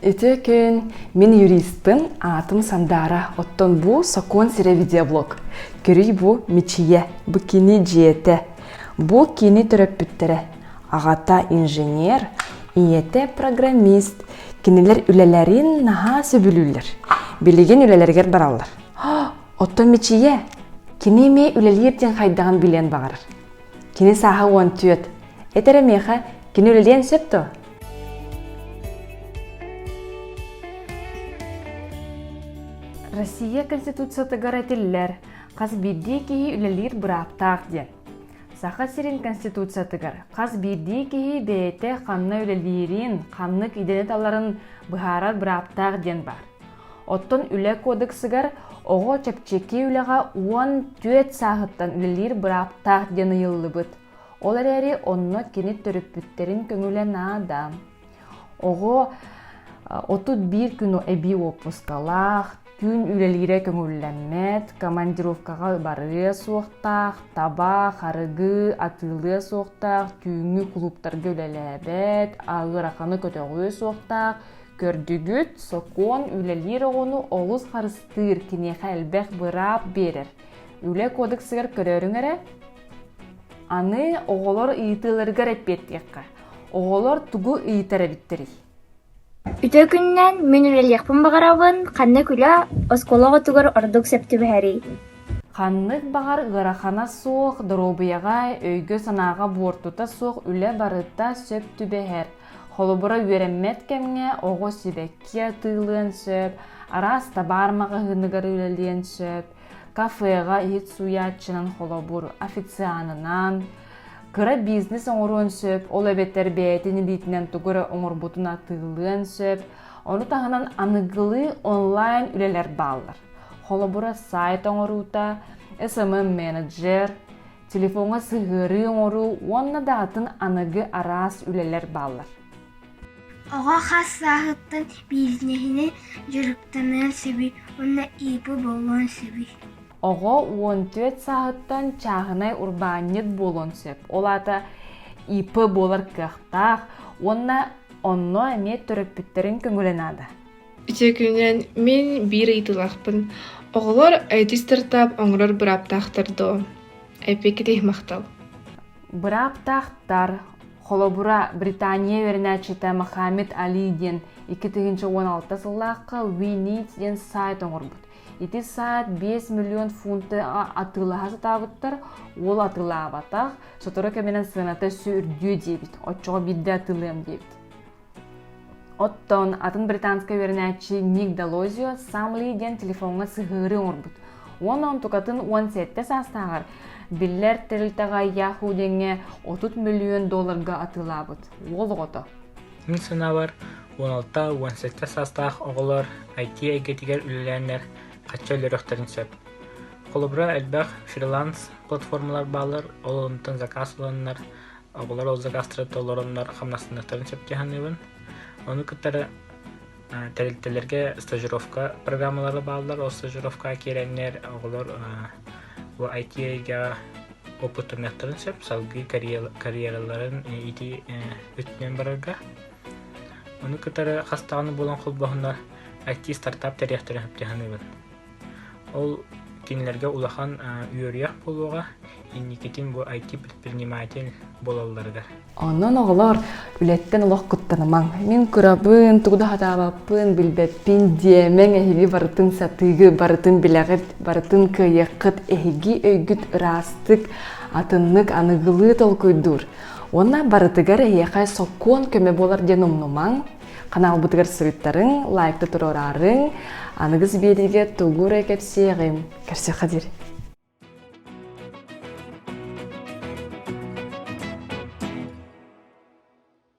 Эте күн мен юристпын, атым Сандара. Оттон бу сокон сире видеоблог. Көрүй бу мечие, бу кини жете. Бу кини төрөппүттере. Агата инженер, иете программист. Кинилер үлелерин наха сөбүлүлөр. Билеген үлелергер баралар. Оттон мечие, кини ме үлелерден хайдаган билен багарыр. Кини саха он түйет. Этере меха кини үлелен сөптө. Россия Конституцияты гаратиллер, қаз бидді кейі үлелер бұраптақ ден. Саха сирин Конституциятыгар, қаз бидді кейі бейте қанны үлелерін, қаннық иденеталарын бұхарар бұраптақ ден бар. Оттон үле кодексыгар, оғы чепчеке үлеға 14 сағыттан үлелер бұраптақ ден ұйылы бұд. Ол әрі онны кенет төріппіттерін көңілен адам. Оғы 31 күні әбі опускалақ, күн үлелері көңілләмет, командировкаға бары соқтақ, таба, қарығы, атылы соқтақ, түйіңі клубтарға үлеләбет, ağır ақаны көтөғі соқтақ, көрдігіт, сокон үлелері оны олыс қарыстыр кенеға әлбәқ бұрап берер. Үле кодексігер көреріңері, аны оғылар ұйтылырғар әппеттіққа, оғылар тұғы ұйтары біттірі. Үтө күннен мен үлелияқпын бағарабын, қанны күлі осколаға тұғыр ордық сәпті бәхәрі. Қаннық бағар ғырақана соқ, дұробияға, өйгі санаға бортута соқ үлі барыта сөпті бәхәр. Холыбыра өремет кәмге оғы себекке тыйлын сөп, араста бармаға ғынығар үлелен сөп, кафеға ет суятчынан холыбыр официанынан, кыра бизнес оңырын сөп, ол әбеттер бәйтіні дейтінен тұғыры оңыр бұтына тыйлын сөп, оны тағынан анығылы онлайн үлелер балыр. Холыбыра сайт оңырута, SMM менеджер, телефонға сығыры оңыру, онына дағытын анығы арас үлелер балыр. Оға қас сағыттың бизнесіне жүріктінен сөбі, онына ипі болуын сөбі. Оға 14 сағыттан чағынай урбанет болуын сөп. Олата ипі болар қақтақ, онына әмет түріппіттерін көңіленады. Үте күнен мен бір ұйтылақпын. Оғылар әйті стартап оңырыр бұраптақтырды. Әпекетей мақтал. Бұраптақтар, Холобура Британия вернәчеті Мохаммед Алиден 2016 сыллаққа We Need ден сайт оңыр бұд. Эти сайт 5 миллион фунты атылаға сатабыттар, ол атылаға батақ, сотыры кәменен сыната сөрдүү дебіт, отчоға бидді атылым дебіт. Оттон атын британска вернәчі Ник Далозио самлы ден телефонға сығыры орбыт. Онын тұқатын 17 састағар, биллер тәрілтаға Yahoo денге 30 миллион долларға атылабыт. Ол ғоты. Мен сына бар, 16-17 састақ оғылар IT әйгетігер үлілерінер қатша өлеріқтерін сөп. Қолыбыра әлбәқ фриланс платформалар балыр, олынтын заказ оланлар, оғылар ол закастыры толырынлар қамнасындықтарын сөп дегенебін. Оны күттері тәрілтелерге стажировка программалары балылар, ол стажировка керенлер, оғылар IT-ге опыт тұрмақтарын сөп, салғы карьераларын ити өтінен барырға. Оны күттері қастағаны болан қолбағындар IT стартап тәрияқтарын сөп дегенебін. Ол кинилерге улахан үйөрияқ болуға, инникетин бұл IT предприниматель болаларыдар. Онын оғылар үлеттен олақ құттанымаң. Мен күрабын, тұғды хатабапын, білбәппін, демен әйгі барытын сатығы, барытын біләғіт, барытын күйеқіт, әйгі өйгіт ұрастық, атынлық анығылы тол көйдір. Онна барытығар әйеқай сокон көме болар ден ұмнымаң. Канал бұтығар сұрыттарың, лайкты тұрорарың, анығыз береге тұғыр әкеп сейғім. Кәрсе қадыр.